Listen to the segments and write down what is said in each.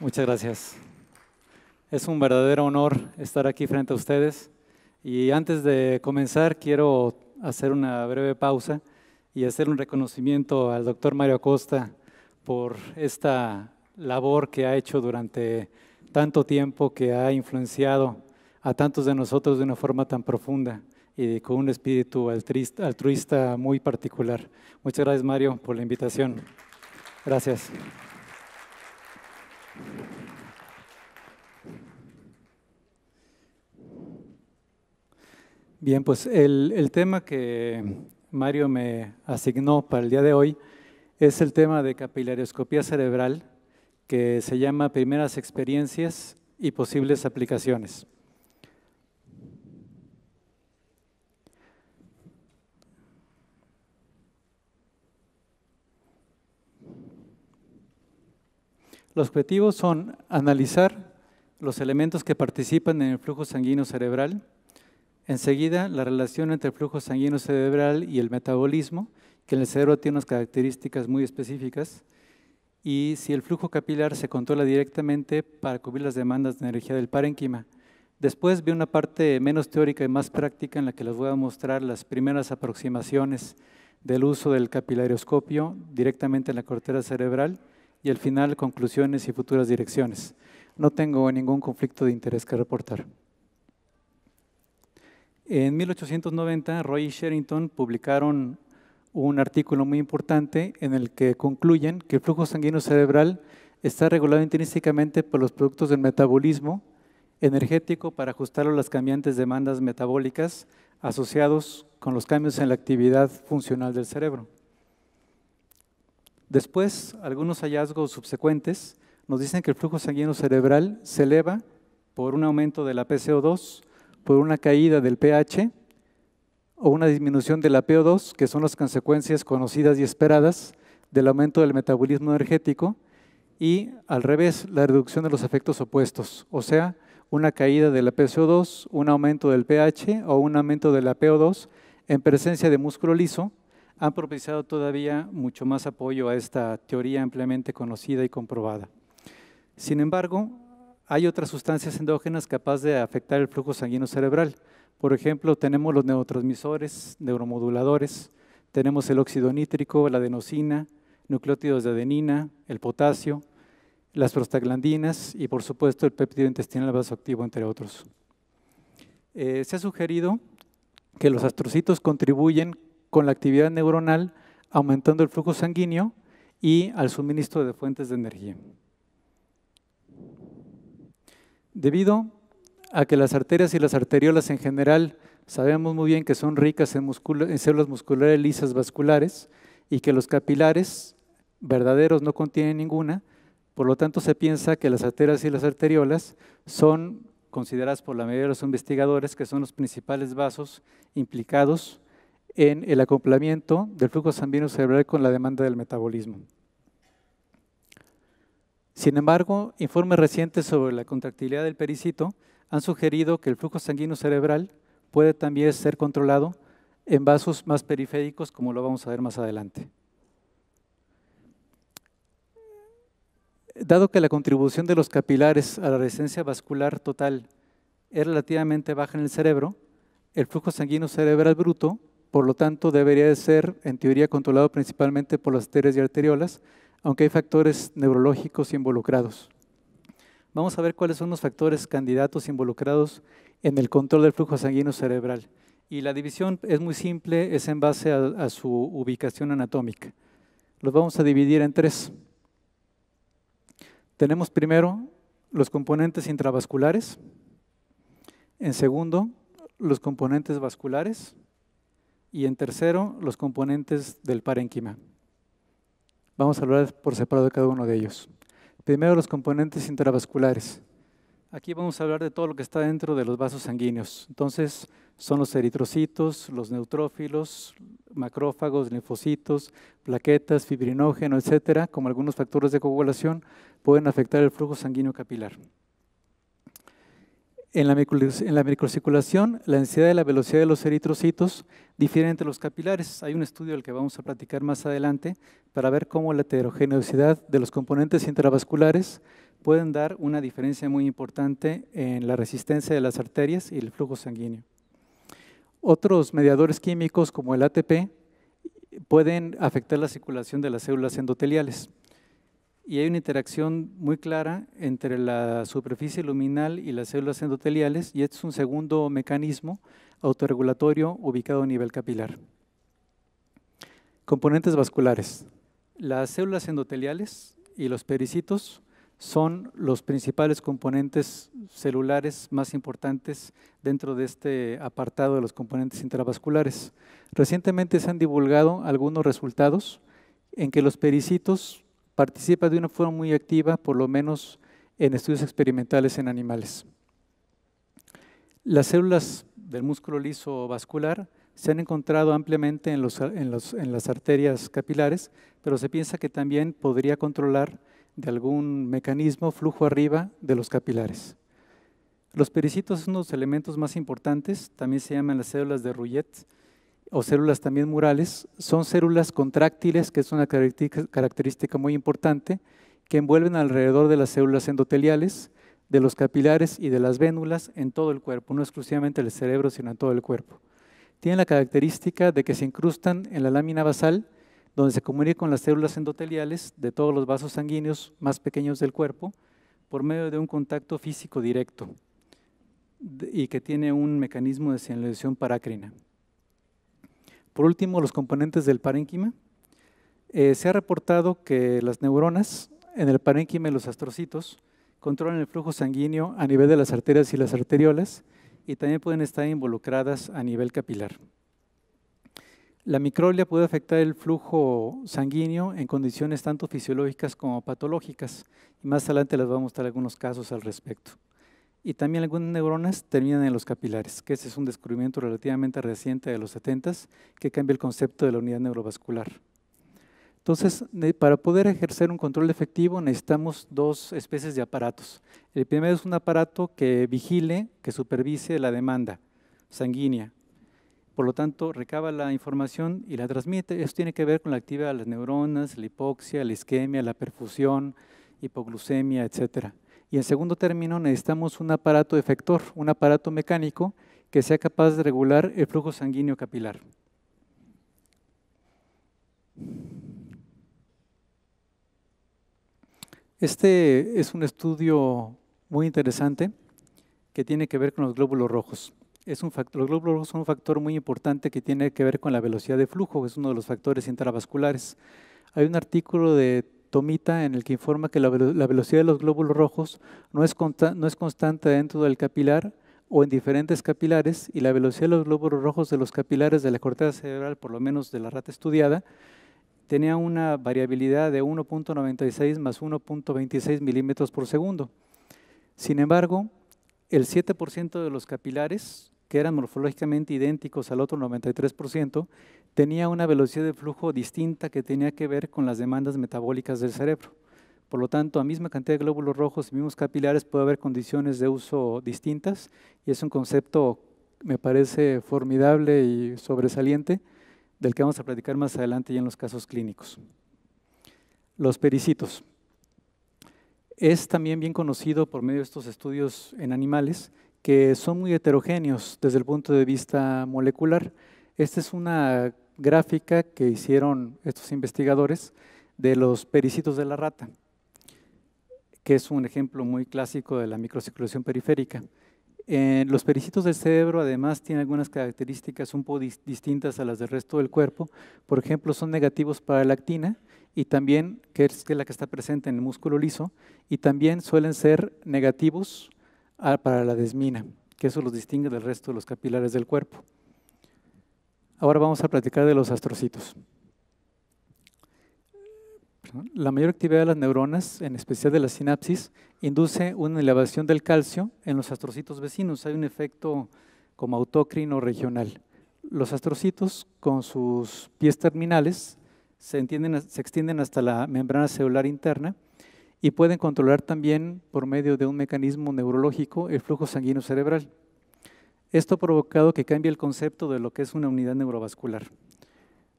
Muchas gracias. Es un verdadero honor estar aquí frente a ustedes. Y antes de comenzar, quiero hacer una breve pausa y hacer un reconocimiento al doctor Mario Acosta por esta labor que ha hecho durante tanto tiempo, que ha influenciado a tantos de nosotros de una forma tan profunda y con un espíritu altruista muy particular. Muchas gracias, Mario, por la invitación. Gracias. Bien, pues el tema que Mario me asignó para el día de hoy es el tema de capilarioscopía cerebral, que se llama Primeras experiencias y posibles aplicaciones. Los objetivos son analizar los elementos que participan en el flujo sanguíneo cerebral. Enseguida, la relación entre el flujo sanguíneo cerebral y el metabolismo, que en el cerebro tiene unas características muy específicas, y si el flujo capilar se controla directamente para cubrir las demandas de energía del parénquima. Después vi una parte menos teórica y más práctica en la que les voy a mostrar las primeras aproximaciones del uso del capilarioscopio directamente en la corteza cerebral y al final conclusiones y futuras direcciones. No tengo ningún conflicto de interés que reportar. En 1890, Roy y Sherrington publicaron un artículo muy importante en el que concluyen que el flujo sanguíneo cerebral está regulado intrínsecamente por los productos del metabolismo energético para ajustarlo a las cambiantes demandas metabólicas asociados con los cambios en la actividad funcional del cerebro. Después, algunos hallazgos subsecuentes nos dicen que el flujo sanguíneo cerebral se eleva por un aumento de la PCO2, por una caída del pH o una disminución de la PO2, que son las consecuencias conocidas y esperadas del aumento del metabolismo energético, y al revés, la reducción de los efectos opuestos, o sea, una caída de la PCO2, un aumento del pH o un aumento de la PO2 en presencia de músculo liso, han propiciado todavía mucho más apoyo a esta teoría ampliamente conocida y comprobada. Sin embargo, hay otras sustancias endógenas capaces de afectar el flujo sanguíneo cerebral. Por ejemplo, tenemos los neurotransmisores, neuromoduladores, tenemos el óxido nítrico, la adenosina, nucleótidos de adenina, el potasio, las prostaglandinas y, por supuesto, el péptido intestinal vasoactivo, entre otros. Se ha sugerido que los astrocitos contribuyen con la actividad neuronal, aumentando el flujo sanguíneo y al suministro de fuentes de energía. Debido a que las arterias y las arteriolas en general sabemos muy bien que son ricas en células musculares lisas vasculares y que los capilares verdaderos no contienen ninguna, por lo tanto se piensa que las arterias y las arteriolas son consideradas por la mayoría de los investigadores que son los principales vasos implicados en el acoplamiento del flujo sanguíneo cerebral con la demanda del metabolismo. Sin embargo, informes recientes sobre la contractilidad del pericito han sugerido que el flujo sanguíneo cerebral puede también ser controlado en vasos más periféricos, como lo vamos a ver más adelante. Dado que la contribución de los capilares a la resistencia vascular total es relativamente baja en el cerebro, el flujo sanguíneo cerebral bruto, por lo tanto, debería de ser, en teoría, controlado principalmente por las arterias y arteriolas, aunque hay factores neurológicos involucrados. Vamos a ver cuáles son los factores candidatos involucrados en el control del flujo sanguíneo cerebral. Y la división es muy simple, es en base a su ubicación anatómica. Los vamos a dividir en tres. Tenemos primero los componentes intravasculares, en segundo, los componentes vasculares y en tercero, los componentes del parénquima. Vamos a hablar por separado de cada uno de ellos. Primero, los componentes intravasculares. Aquí vamos a hablar de todo lo que está dentro de los vasos sanguíneos. Entonces, son los eritrocitos, los neutrófilos, macrófagos, linfocitos, plaquetas, fibrinógeno, etcétera, como algunos factores de coagulación, pueden afectar el flujo sanguíneo capilar. En la microcirculación, la densidad y la velocidad de los eritrocitos difieren entre los capilares. Hay un estudio del que vamos a platicar más adelante para ver cómo la heterogeneidad de los componentes intravasculares pueden dar una diferencia muy importante en la resistencia de las arterias y el flujo sanguíneo. Otros mediadores químicos como el ATP pueden afectar la circulación de las células endoteliales. Y hay una interacción muy clara entre la superficie luminal y las células endoteliales, y este es un segundo mecanismo autorregulatorio ubicado a nivel capilar. Componentes vasculares. Las células endoteliales y los pericitos son los principales componentes celulares más importantes dentro de este apartado de los componentes intravasculares. Recientemente se han divulgado algunos resultados en que los pericitos participa de una forma muy activa, por lo menos en estudios experimentales en animales. Las células del músculo liso vascular se han encontrado ampliamente en las arterias capilares, pero se piensa que también podría controlar de algún mecanismo flujo arriba de los capilares. Los pericitos son los elementos más importantes, también se llaman las células de Rouillet, o células también murales, son células contráctiles, que es una característica muy importante, que envuelven alrededor de las células endoteliales, de los capilares y de las vénulas en todo el cuerpo, no exclusivamente en el cerebro, sino en todo el cuerpo. Tienen la característica de que se incrustan en la lámina basal, donde se comunica con las células endoteliales de todos los vasos sanguíneos más pequeños del cuerpo, por medio de un contacto físico directo, y que tiene un mecanismo de señalización parácrina. Por último, los componentes del parénquima. Se ha reportado que las neuronas en el parénquima y los astrocitos controlan el flujo sanguíneo a nivel de las arterias y las arteriolas y también pueden estar involucradas a nivel capilar. La microglia puede afectar el flujo sanguíneo en condiciones tanto fisiológicas como patológicas y más adelante les voy a mostrar algunos casos al respecto. Y también algunas neuronas terminan en los capilares, que ese es un descubrimiento relativamente reciente de los 70s que cambia el concepto de la unidad neurovascular. Entonces, para poder ejercer un control efectivo necesitamos dos especies de aparatos. El primero es un aparato que vigile, que supervise la demanda sanguínea. Por lo tanto, recaba la información y la transmite. Esto tiene que ver con la actividad de las neuronas, la hipoxia, la isquemia, la perfusión, hipoglucemia, etcétera. Y en segundo término necesitamos un aparato efector, un aparato mecánico que sea capaz de regular el flujo sanguíneo capilar. Este es un estudio muy interesante que tiene que ver con los glóbulos rojos. Los glóbulos rojos son un factor muy importante que tiene que ver con la velocidad de flujo, es uno de los factores intravasculares. Hay un artículo de Tomita en el que informa que la velocidad de los glóbulos rojos no es constante dentro del capilar o en diferentes capilares, y la velocidad de los glóbulos rojos de los capilares de la corteza cerebral, por lo menos de la rata estudiada, tenía una variabilidad de 1.96 más 1.26 milímetros por segundo. Sin embargo, el 7% de los capilares, que eran morfológicamente idénticos al otro 93%, tenía una velocidad de flujo distinta que tenía que ver con las demandas metabólicas del cerebro. Por lo tanto, a misma cantidad de glóbulos rojos y mismos capilares puede haber condiciones de uso distintas, y es un concepto, me parece, formidable y sobresaliente, del que vamos a platicar más adelante ya en los casos clínicos. Los pericitos. Es también bien conocido por medio de estos estudios en animales que son muy heterogéneos desde el punto de vista molecular. Esta es una gráfica que hicieron estos investigadores de los pericitos de la rata, que es un ejemplo muy clásico de la microcirculación periférica. Los pericitos del cerebro además tienen algunas características un poco distintas a las del resto del cuerpo. Por ejemplo, son negativos para la actina, y también, que es la que está presente en el músculo liso, y también suelen ser negativos para la desmina, que eso los distingue del resto de los capilares del cuerpo. Ahora vamos a platicar de los astrocitos. La mayor actividad de las neuronas, en especial de la sinapsis, induce una elevación del calcio en los astrocitos vecinos. Hay un efecto como autócrino regional. Los astrocitos, con sus pies terminales, se extienden hasta la membrana celular interna, y pueden controlar también por medio de un mecanismo neurológico el flujo sanguíneo cerebral. Esto ha provocado que cambie el concepto de lo que es una unidad neurovascular.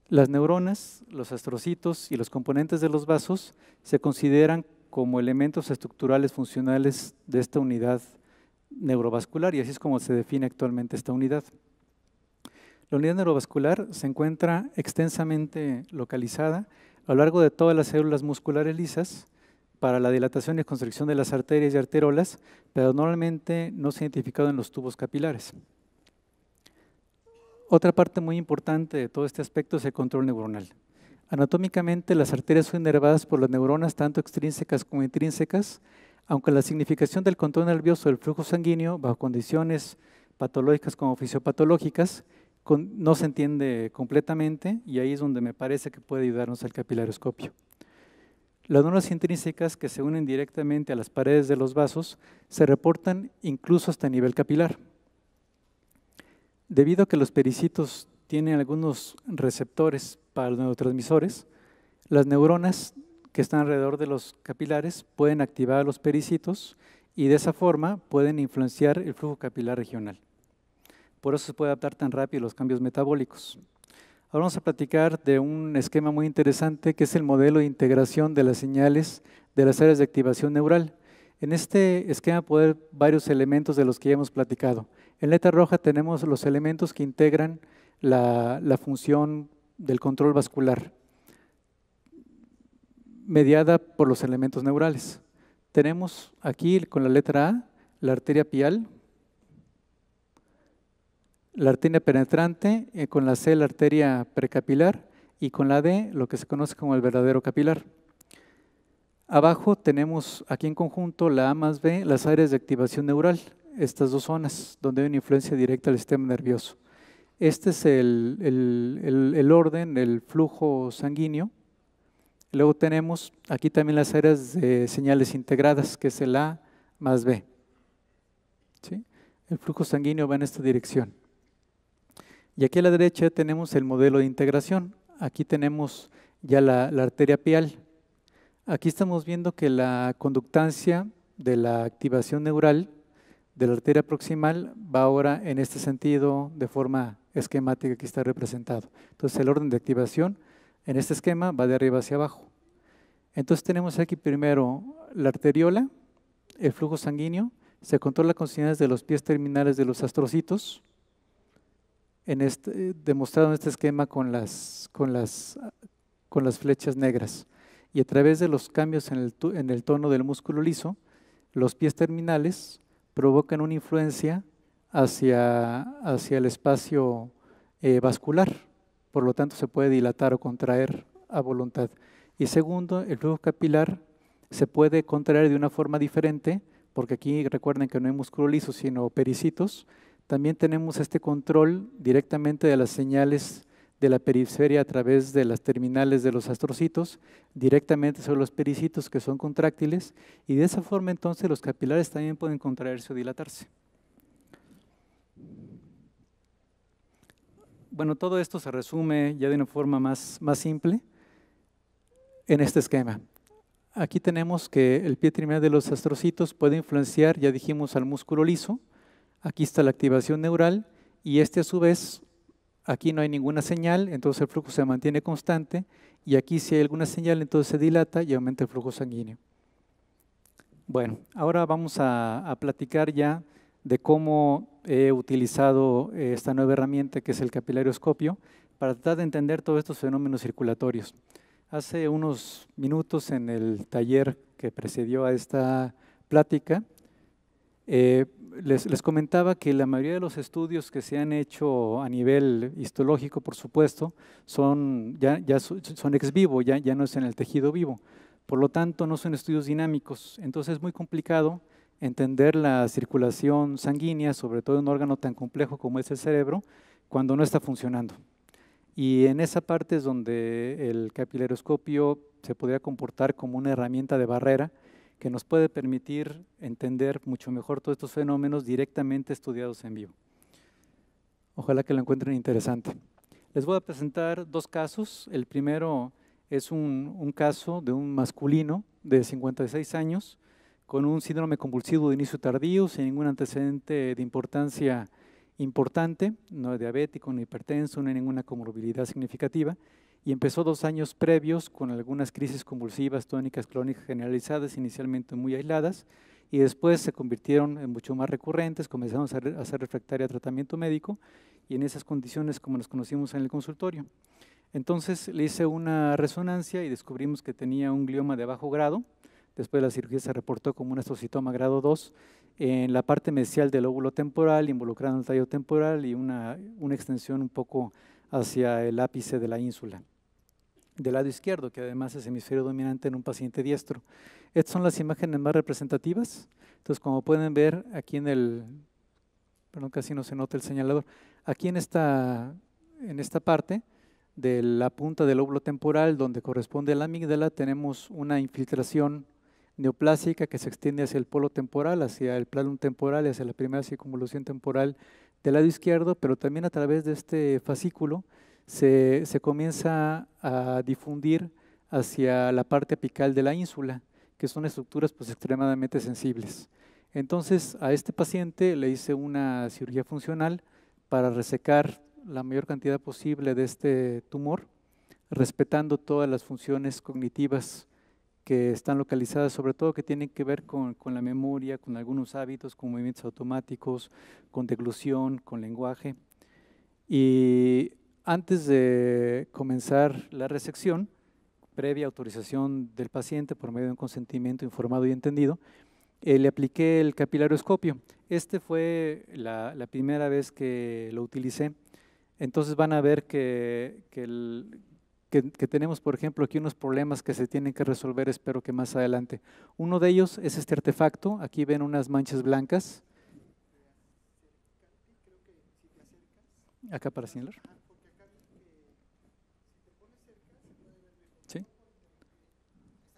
Las neuronas, los astrocitos y los componentes de los vasos se consideran como elementos estructurales funcionales de esta unidad neurovascular, y así es como se define actualmente esta unidad. La unidad neurovascular se encuentra extensamente localizada a lo largo de todas las células musculares lisas para la dilatación y constricción de las arterias y arteriolas, pero normalmente no se ha identificado en los tubos capilares. Otra parte muy importante de todo este aspecto es el control neuronal. Anatómicamente, las arterias son inervadas por las neuronas tanto extrínsecas como intrínsecas, aunque la significación del control nervioso del flujo sanguíneo, bajo condiciones patológicas como fisiopatológicas, no se entiende completamente, y ahí es donde me parece que puede ayudarnos el capilaroscopio. Las neuronas intrínsecas, que se unen directamente a las paredes de los vasos, se reportan incluso hasta nivel capilar. Debido a que los pericitos tienen algunos receptores para los neurotransmisores, las neuronas que están alrededor de los capilares pueden activar los pericitos y de esa forma pueden influenciar el flujo capilar regional. Por eso se puede adaptar tan rápido los cambios metabólicos. Ahora vamos a platicar de un esquema muy interesante que es el modelo de integración de las señales de las áreas de activación neural. En este esquema puede haber varios elementos de los que ya hemos platicado. En letra roja tenemos los elementos que integran la función del control vascular, mediada por los elementos neurales. Tenemos aquí con la letra A la arteria pial, la arteria penetrante, con la C la arteria precapilar y con la D lo que se conoce como el verdadero capilar. Abajo tenemos aquí en conjunto la A más B, las áreas de activación neural, estas dos zonas donde hay una influencia directa al sistema nervioso. Este es el orden, el flujo sanguíneo. Luego tenemos aquí también las áreas de señales integradas, que es el A más B. ¿Sí? El flujo sanguíneo va en esta dirección. Y aquí a la derecha tenemos el modelo de integración. Aquí tenemos ya la arteria pial. Aquí estamos viendo que la conductancia de la activación neural de la arteria proximal va ahora en este sentido de forma esquemática que está representado. Entonces el orden de activación en este esquema va de arriba hacia abajo. Entonces tenemos aquí primero la arteriola, el flujo sanguíneo, se controla con señales de los pies terminales de los astrocitos, demostrado en este esquema con las flechas negras. Y a través de los cambios en el tono del músculo liso, los pies terminales provocan una influencia hacia el espacio vascular, por lo tanto se puede dilatar o contraer a voluntad. Y segundo, el flujo capilar se puede contraer de una forma diferente, porque aquí recuerden que no hay músculo liso, sino pericitos. También tenemos este control directamente de las señales de la periferia a través de las terminales de los astrocitos, directamente sobre los pericitos que son contráctiles, y de esa forma entonces los capilares también pueden contraerse o dilatarse. Bueno, todo esto se resume ya de una forma más simple en este esquema. Aquí tenemos que el pie terminal de los astrocitos puede influenciar, ya dijimos, al músculo liso. Aquí está la activación neural y a su vez, aquí no hay ninguna señal, entonces el flujo se mantiene constante, y aquí si hay alguna señal, entonces se dilata y aumenta el flujo sanguíneo. Bueno, ahora vamos a platicar ya de cómo he utilizado esta nueva herramienta que es el capilarioscopio para tratar de entender todos estos fenómenos circulatorios. Hace unos minutos en el taller que precedió a esta plática, les comentaba que la mayoría de los estudios que se han hecho a nivel histológico, por supuesto, son ex vivo, ya no es en el tejido vivo. Por lo tanto, no son estudios dinámicos. Entonces es muy complicado entender la circulación sanguínea, sobre todo en un órgano tan complejo como es el cerebro, cuando no está funcionando. Y en esa parte es donde el capilarioscopio se podría comportar como una herramienta de barrera que nos puede permitir entender mucho mejor todos estos fenómenos directamente estudiados en vivo. Ojalá que lo encuentren interesante. Les voy a presentar dos casos. El primero es un caso de un masculino de 56 años, con un síndrome convulsivo de inicio tardío, sin ningún antecedente de importancia importante, no es diabético, no hipertenso, no hay ninguna comorbilidad significativa, y empezó 2 años previos con algunas crisis convulsivas tónicas clónicas generalizadas, inicialmente muy aisladas, y después se convirtieron en mucho más recurrentes, comenzamos a ser refractaria a tratamiento médico, y en esas condiciones como nos conocimos en el consultorio. Entonces le hice una resonancia y descubrimos que tenía un glioma de bajo grado. Después de la cirugía se reportó como un astrocitoma grado 2 en la parte mesial del lóbulo temporal, involucrando el tallo temporal y una extensión un poco hacia el ápice de la ínsula del lado izquierdo, que además es hemisferio dominante en un paciente diestro. Estas son las imágenes más representativas. Entonces, como pueden ver aquí en el, perdón, casi no se nota el señalador, aquí en esta parte de la punta del lóbulo temporal, donde corresponde a la amígdala, tenemos una infiltración neoplásica que se extiende hacia el polo temporal, hacia el plano temporal y hacia la primera circunvolución temporal del lado izquierdo, pero también a través de este fascículo se comienza a difundir hacia la parte apical de la ínsula, que son estructuras pues extremadamente sensibles. Entonces a este paciente le hice una cirugía funcional para resecar la mayor cantidad posible de este tumor, respetando todas las funciones cognitivas que están localizadas, sobre todo que tienen que ver con la memoria, con algunos hábitos, con movimientos automáticos, con deglución, con lenguaje. Y antes de comenzar la resección, previa autorización del paciente por medio de un consentimiento informado y entendido, le apliqué el capilarioscopio. Este fue la primera vez que lo utilicé. Entonces van a ver que tenemos, por ejemplo, aquí unos problemas que se tienen que resolver, espero que más adelante. Uno de ellos es este artefacto. Aquí ven unas manchas blancas. Acá para señalar. ¿Sí?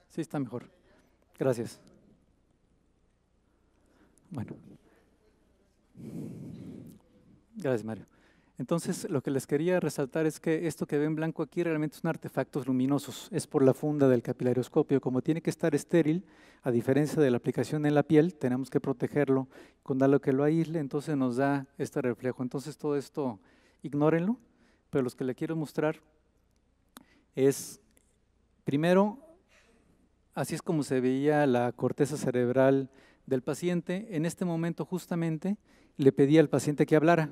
Sí, está mejor. Gracias. Bueno. Gracias, Mario. Entonces, lo que les quería resaltar es que esto que ven blanco aquí realmente son artefactos luminosos, es por la funda del capilarioscopio. Como tiene que estar estéril, a diferencia de la aplicación en la piel, tenemos que protegerlo con algo que lo aísle, entonces nos da este reflejo. Entonces, todo esto, ignórenlo, pero los que le quiero mostrar es, primero, así es como se veía la corteza cerebral del paciente. En este momento, justamente, le pedí al paciente que hablara.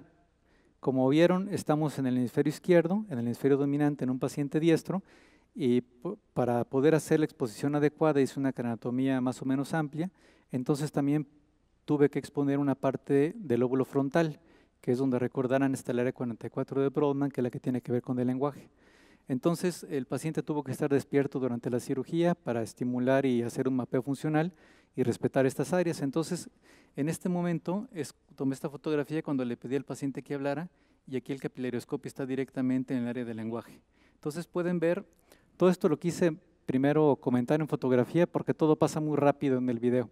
Como vieron, estamos en el hemisferio izquierdo, en el hemisferio dominante, en un paciente diestro, y para poder hacer la exposición adecuada hice una craniatomía más o menos amplia, entonces también tuve que exponer una parte del lóbulo frontal, que es donde recordarán está el área 44 de Brodmann, que es la que tiene que ver con el lenguaje. Entonces, el paciente tuvo que estar despierto durante la cirugía para estimular y hacer un mapeo funcional y respetar estas áreas. Entonces, en este momento, tomé esta fotografía cuando le pedí al paciente que hablara y aquí el capilarioscopio está directamente en el área del lenguaje. Entonces, pueden ver, todo esto lo quise primero comentar en fotografía porque todo pasa muy rápido en el video.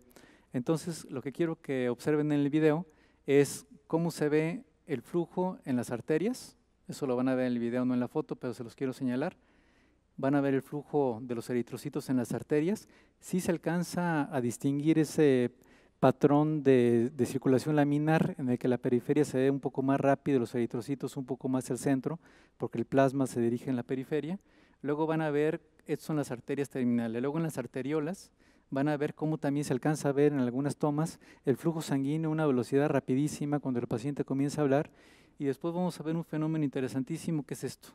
Entonces, lo que quiero que observen en el video es cómo se ve el flujo en las arterias. Eso lo van a ver en el video, no en la foto, pero se los quiero señalar. Van a ver el flujo de los eritrocitos en las arterias. Sí se alcanza a distinguir ese patrón de circulación laminar en el que la periferia se ve un poco más rápido, los eritrocitos un poco más al centro, porque el plasma se dirige en la periferia. Luego van a ver, estas son las arterias terminales. Luego en las arteriolas van a ver cómo también se alcanza a ver en algunas tomas el flujo sanguíneo a una velocidad rapidísima cuando el paciente comienza a hablar. Y después vamos a ver un fenómeno interesantísimo que es esto.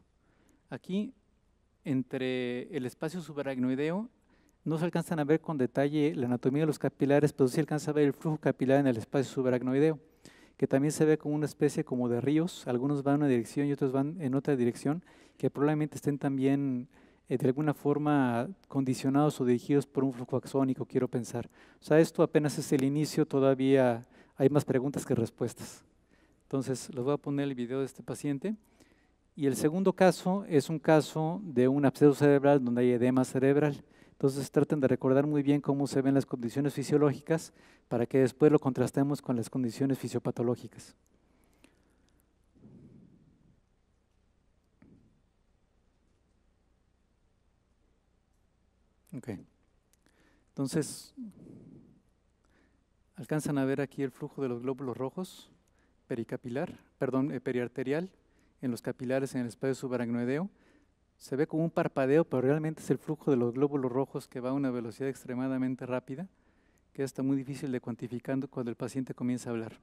Aquí, entre el espacio subaracnoideo, no se alcanzan a ver con detalle la anatomía de los capilares, pero sí alcanza a ver el flujo capilar en el espacio subaracnoideo, que también se ve como una especie como de ríos. Algunos van en una dirección y otros van en otra dirección, que probablemente estén también de alguna forma condicionados o dirigidos por un flujo axónico, quiero pensar. O sea, esto apenas es el inicio, todavía hay más preguntas que respuestas. Entonces, les voy a poner el video de este paciente. Y el segundo caso es un caso de un absceso cerebral donde hay edema cerebral. Entonces, traten de recordar muy bien cómo se ven las condiciones fisiológicas para que después lo contrastemos con las condiciones fisiopatológicas. Okay. Entonces, alcanzan a ver aquí el flujo de los glóbulos rojos periarterial, en los capilares en el espacio subaracnoideo. Se ve como un parpadeo, pero realmente es el flujo de los glóbulos rojos que va a una velocidad extremadamente rápida, que está muy difícil de cuantificar cuando el paciente comienza a hablar.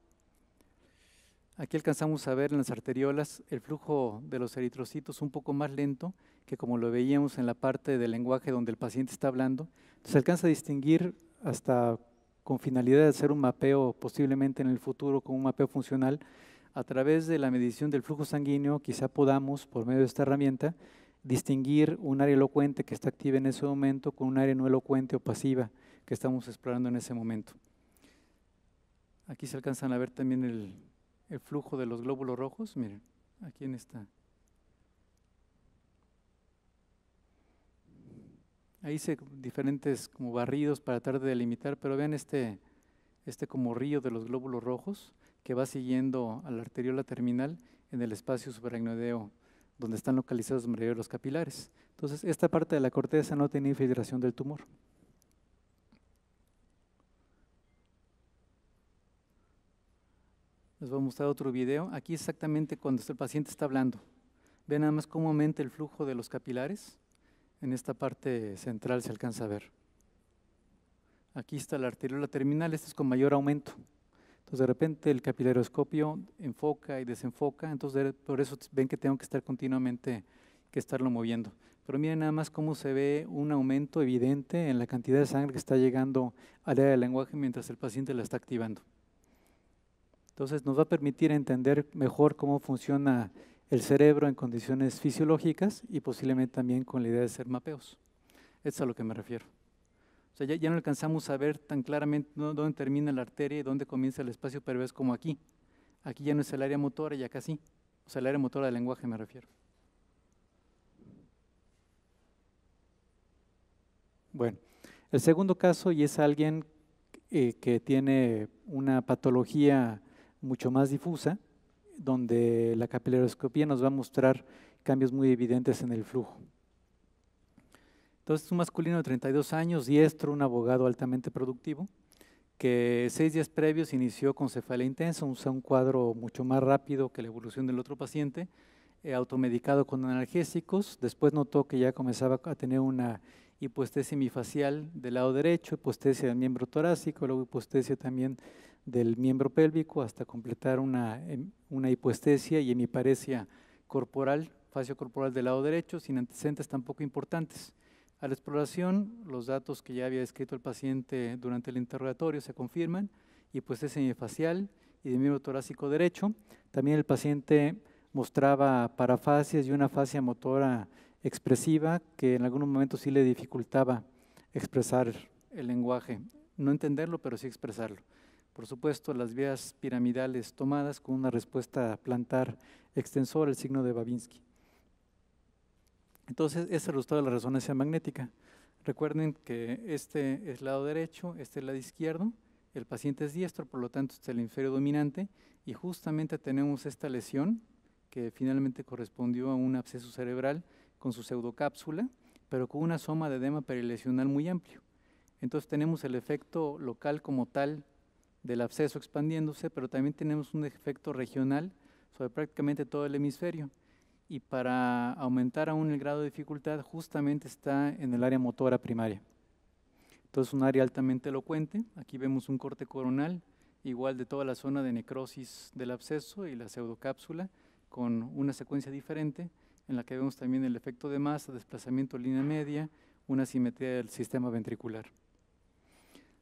Aquí alcanzamos a ver en las arteriolas el flujo de los eritrocitos un poco más lento que como lo veíamos en la parte del lenguaje donde el paciente está hablando. Se alcanza a distinguir hasta con finalidad de hacer un mapeo posiblemente en el futuro con un mapeo funcional. A través de la medición del flujo sanguíneo quizá podamos, por medio de esta herramienta, distinguir un área elocuente que está activa en ese momento con un área no elocuente o pasiva que estamos explorando en ese momento. Aquí se alcanzan a ver también el flujo de los glóbulos rojos, miren, aquí en esta. Ahí hice diferentes como barridos para tratar de delimitar, pero vean este como río de los glóbulos rojos que va siguiendo a la arteriola terminal en el espacio subaracnoideo, donde están localizados los capilares. Entonces, esta parte de la corteza no tiene infiltración del tumor. Les voy a mostrar otro video. Aquí exactamente cuando el paciente está hablando. Ven nada más cómo aumenta el flujo de los capilares. En esta parte central se alcanza a ver. Aquí está la arteriola terminal, este es con mayor aumento. Entonces de repente el capilaroscopio enfoca y desenfoca, entonces por eso ven que tengo que estar continuamente, que estarlo moviendo. Pero miren nada más cómo se ve un aumento evidente en la cantidad de sangre que está llegando al área del lenguaje mientras el paciente la está activando. Entonces nos va a permitir entender mejor cómo funciona el cerebro en condiciones fisiológicas y posiblemente también con la idea de hacer mapeos. Eso es a lo que me refiero. O sea, ya no alcanzamos a ver tan claramente dónde termina la arteria y dónde comienza el espacio, pero es como aquí. Aquí ya no es el área motora y acá sí. O sea, el área motora del lenguaje me refiero. Bueno, el segundo caso, y es alguien que tiene una patología mucho más difusa, donde la capilaroscopía nos va a mostrar cambios muy evidentes en el flujo. Entonces, es un masculino de 32 años, diestro, un abogado altamente productivo, que 6 días previos inició con cefalea intensa, un cuadro mucho más rápido que la evolución del otro paciente, automedicado con analgésicos. Después notó que ya comenzaba a tener una hipoestesia hemifacial del lado derecho, hipoestesia del miembro torácico, luego hipoestesia también del miembro pélvico, hasta completar una hipoestesia y hemiparesia corporal, fascio corporal del lado derecho, sin antecedentes tampoco importantes. A la exploración, los datos que ya había escrito el paciente durante el interrogatorio se confirman, hipoestesia hemifacial y del miembro torácico derecho. También el paciente mostraba parafasias y una fascia motora expresiva que en algunos momentos sí le dificultaba expresar el lenguaje, no entenderlo, pero sí expresarlo. Por supuesto, las vías piramidales tomadas con una respuesta plantar extensora, el signo de Babinski. Entonces, ese es el resultado de la resonancia magnética. Recuerden que este es el lado derecho, este es el lado izquierdo, el paciente es diestro, por lo tanto este es el hemisferio dominante, y justamente tenemos esta lesión que finalmente correspondió a un absceso cerebral con su pseudocápsula, pero con una soma de edema perilesional muy amplio. Entonces tenemos el efecto local como tal del absceso expandiéndose, pero también tenemos un efecto regional sobre prácticamente todo el hemisferio. Y para aumentar aún el grado de dificultad, justamente está en el área motora primaria. Entonces, un área altamente elocuente. Aquí vemos un corte coronal, igual de toda la zona de necrosis del absceso y la pseudocápsula, con una secuencia diferente, en la que vemos también el efecto de masa, desplazamiento en línea media, una simetría del sistema ventricular.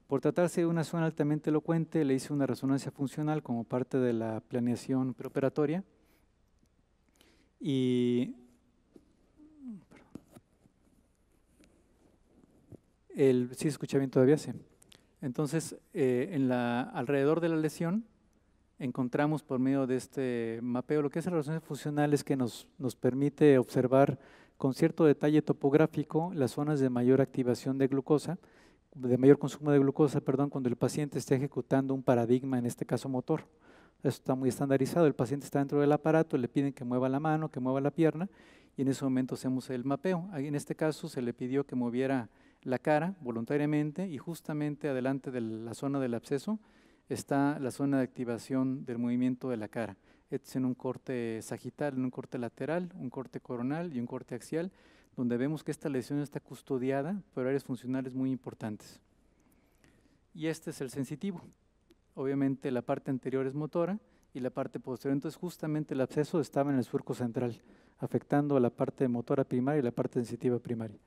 Por tratarse de una zona altamente elocuente, le hice una resonancia funcional como parte de la planeación preoperatoria. Y ¿sí se escucha bien todavía? Sí. Entonces, alrededor de la lesión encontramos por medio de este mapeo, lo que es la resonancia funcional es que nos permite observar con cierto detalle topográfico las zonas de mayor activación de glucosa, de mayor consumo de glucosa, perdón, cuando el paciente está ejecutando un paradigma, en este caso motor. Eso está muy estandarizado, el paciente está dentro del aparato, le piden que mueva la mano, que mueva la pierna, y en ese momento hacemos el mapeo. En este caso se le pidió que moviera la cara voluntariamente y justamente adelante de la zona del absceso está la zona de activación del movimiento de la cara. Este es en un corte sagital, en un corte lateral, un corte coronal y un corte axial, donde vemos que esta lesión está custodiada por áreas funcionales muy importantes. Y este es el sensitivo. Obviamente la parte anterior es motora y la parte posterior, entonces justamente el absceso estaba en el surco central, afectando a la parte motora primaria y la parte sensitiva primaria.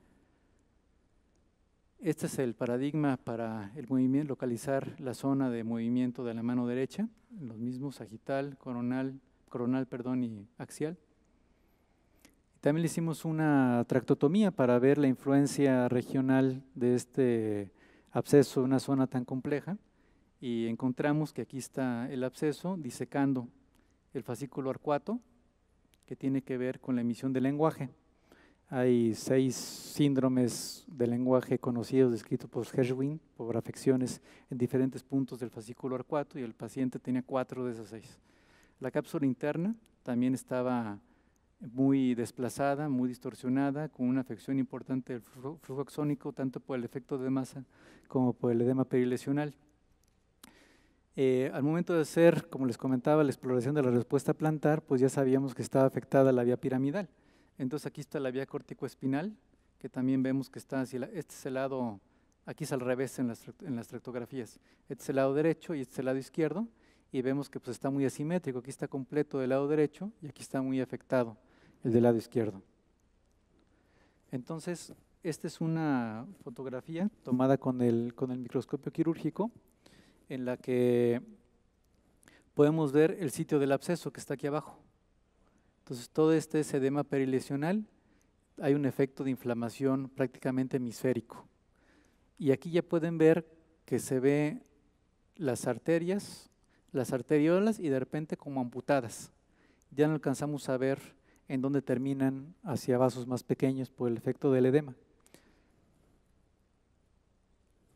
Este es el paradigma para el movimiento, localizar la zona de movimiento de la mano derecha, los mismos sagital, coronal, y axial. También le hicimos una tractotomía para ver la influencia regional de este absceso en una zona tan compleja y encontramos que aquí está el absceso disecando el fascículo arcuato, que tiene que ver con la emisión del lenguaje. Hay 6 síndromes de lenguaje conocidos descritos por Hershwin, por afecciones en diferentes puntos del fascículo arcuato, y el paciente tenía 4 de esas 6. La cápsula interna también estaba muy desplazada, muy distorsionada, con una afección importante del flujo axónico, tanto por el efecto de masa como por el edema perilesional. Al momento de hacer, como les comentaba, la exploración de la respuesta plantar, pues ya sabíamos que estaba afectada la vía piramidal. Entonces aquí está la vía córtico-espinal, que también vemos que está hacia este es el lado, aquí es al revés en las tractografías. Este es el lado derecho y este es el lado izquierdo, y vemos que pues está muy asimétrico. Aquí está completo del lado derecho y aquí está muy afectado el del lado izquierdo. Entonces, esta es una fotografía tomada con el microscopio quirúrgico, en la que podemos ver el sitio del absceso que está aquí abajo. Entonces, todo este es edema perilesional, hay un efecto de inflamación prácticamente hemisférico. Y aquí ya pueden ver que se ve las arterias, las arteriolas y de repente como amputadas. Ya no alcanzamos a ver en dónde terminan hacia vasos más pequeños por el efecto del edema.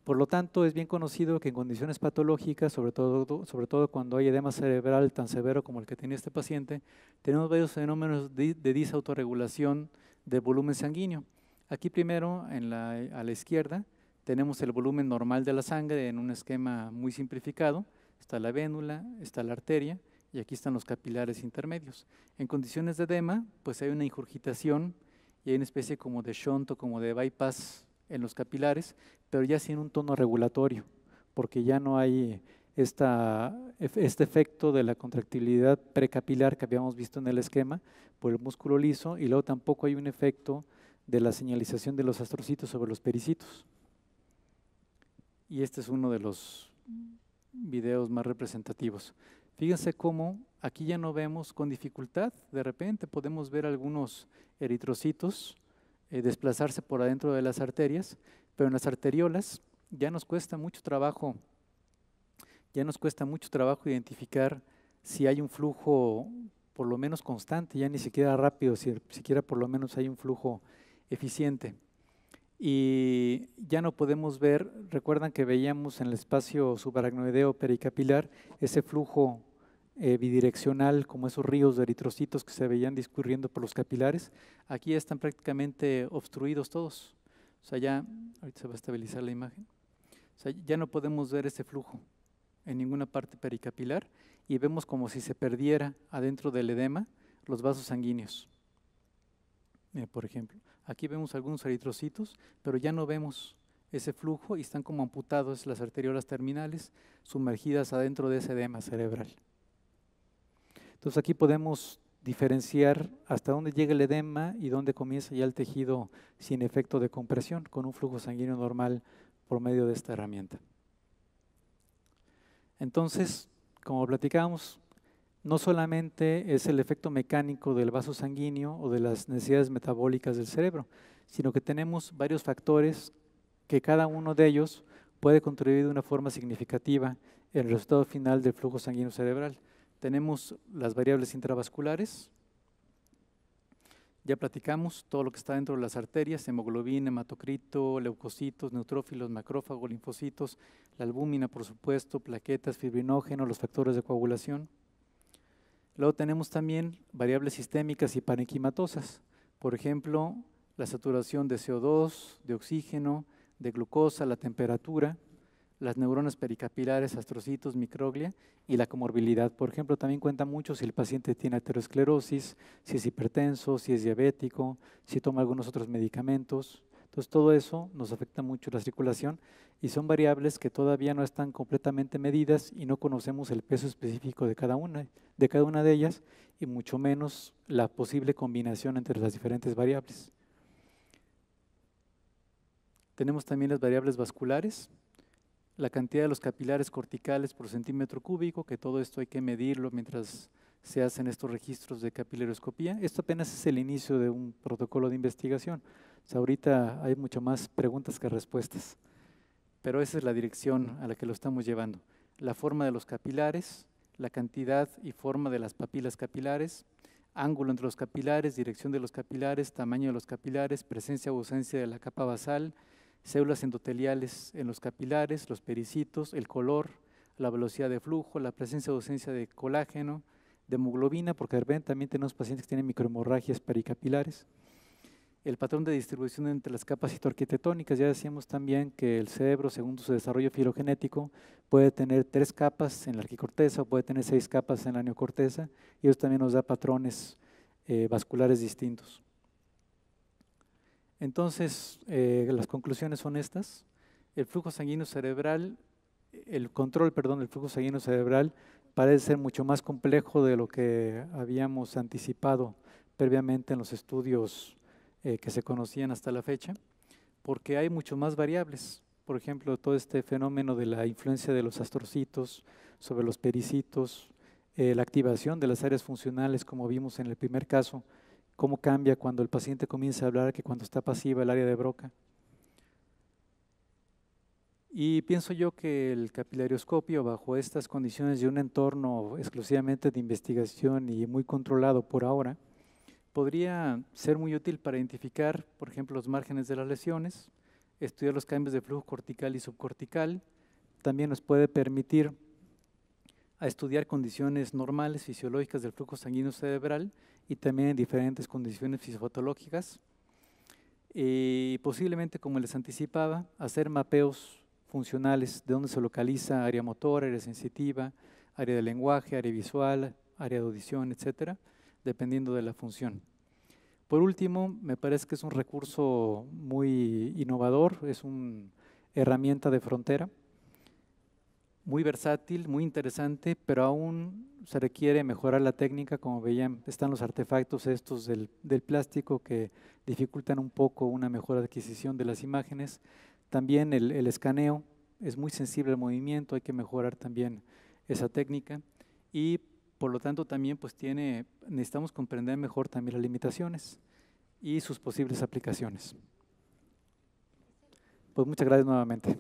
Por lo tanto, es bien conocido que en condiciones patológicas, sobre todo cuando hay edema cerebral tan severo como el que tiene este paciente, tenemos varios fenómenos de disautorregulación del volumen sanguíneo. Aquí primero, a la izquierda, tenemos el volumen normal de la sangre en un esquema muy simplificado. Está la vénula, está la arteria y aquí están los capilares intermedios. En condiciones de edema, pues hay una ingurgitación y hay una especie como de shunt o como de bypass en los capilares, pero ya sin un tono regulatorio, porque ya no hay este efecto de la contractilidad precapilar que habíamos visto en el esquema por el músculo liso, y luego tampoco hay un efecto de la señalización de los astrocitos sobre los pericitos. Y este es uno de los videos más representativos. Fíjense cómo aquí ya no vemos con dificultad, de repente podemos ver algunos eritrocitos desplazarse por adentro de las arterias, pero en las arteriolas ya nos cuesta mucho trabajo identificar si hay un flujo por lo menos constante, ya ni siquiera rápido, siquiera por lo menos hay un flujo eficiente. Y ya no podemos ver, recuerdan que veíamos en el espacio subaracnoideo pericapilar ese flujo bidireccional, como esos ríos de eritrocitos que se veían discurriendo por los capilares. Aquí ya están prácticamente obstruidos todos. O sea, ya, ahorita se va a estabilizar la imagen. O sea, ya no podemos ver ese flujo en ninguna parte pericapilar y vemos como si se perdiera adentro del edema los vasos sanguíneos. Por ejemplo, aquí vemos algunos eritrocitos, pero ya no vemos ese flujo y están como amputados las arteriolas terminales, sumergidas adentro de ese edema cerebral. Entonces aquí podemos diferenciar hasta dónde llega el edema y dónde comienza ya el tejido sin efecto de compresión, con un flujo sanguíneo normal por medio de esta herramienta. Entonces, como platicábamos, no solamente es el efecto mecánico del vaso sanguíneo o de las necesidades metabólicas del cerebro, sino que tenemos varios factores que cada uno de ellos puede contribuir de una forma significativa en el resultado final del flujo sanguíneo cerebral. Tenemos las variables intravasculares, ya platicamos todo lo que está dentro de las arterias: hemoglobina, hematocrito, leucocitos, neutrófilos, macrófagos, linfocitos, la albúmina, por supuesto, plaquetas, fibrinógeno, los factores de coagulación. Luego tenemos también variables sistémicas y parenquimatosas, por ejemplo, la saturación de CO2, de oxígeno, de glucosa, la temperatura, las neuronas pericapilares, astrocitos, microglia y la comorbilidad. Por ejemplo, también cuenta mucho si el paciente tiene aterosclerosis, si es hipertenso, si es diabético, si toma algunos otros medicamentos. Entonces, todo eso nos afecta mucho la circulación y son variables que todavía no están completamente medidas y no conocemos el peso específico de cada una de ellas y mucho menos la posible combinación entre las diferentes variables. Tenemos también las variables vasculares, la cantidad de los capilares corticales por centímetro cúbico, que todo esto hay que medirlo mientras se hacen estos registros de capilaroscopía. Esto apenas es el inicio de un protocolo de investigación. O sea, ahorita hay mucho más preguntas que respuestas, pero esa es la dirección a la que lo estamos llevando. La forma de los capilares, la cantidad y forma de las papilas capilares, ángulo entre los capilares, dirección de los capilares, tamaño de los capilares, presencia o ausencia de la capa basal, células endoteliales en los capilares, los pericitos, el color, la velocidad de flujo, la presencia o ausencia de colágeno, de hemoglobina, porque de repente también tenemos pacientes que tienen microhemorragias pericapilares. El patrón de distribución entre las capas citoarquitectónicas, ya decíamos también que el cerebro, según su desarrollo filogenético, puede tener 3 capas en la arquicorteza o puede tener 6 capas en la neocorteza, y eso también nos da patrones vasculares distintos. Entonces, las conclusiones son estas. El flujo sanguíneo cerebral, el control, perdón, del flujo sanguíneo cerebral parece ser mucho más complejo de lo que habíamos anticipado previamente en los estudios que se conocían hasta la fecha, porque hay mucho más variables. Por ejemplo, todo este fenómeno de la influencia de los astrocitos sobre los pericitos, la activación de las áreas funcionales, como vimos en el primer caso, cómo cambia cuando el paciente comienza a hablar que cuando está pasiva el área de Broca. Y pienso yo que el capilarioscopio, bajo estas condiciones de un entorno exclusivamente de investigación y muy controlado por ahora, podría ser muy útil para identificar, por ejemplo, los márgenes de las lesiones, estudiar los cambios de flujo cortical y subcortical. También nos puede permitir a estudiar condiciones normales fisiológicas del flujo sanguíneo cerebral y también en diferentes condiciones fisiopatológicas. Y posiblemente, como les anticipaba, hacer mapeos funcionales de dónde se localiza área motora, área sensitiva, área de lenguaje, área visual, área de audición, etcétera, dependiendo de la función. Por último, me parece que es un recurso muy innovador, es una herramienta de frontera, muy versátil, muy interesante, pero aún se requiere mejorar la técnica. Como veían, están los artefactos estos del plástico que dificultan un poco una mejor adquisición de las imágenes. También el escaneo es muy sensible al movimiento, hay que mejorar también esa técnica y por lo tanto también pues necesitamos comprender mejor también las limitaciones y sus posibles aplicaciones. Pues muchas gracias nuevamente.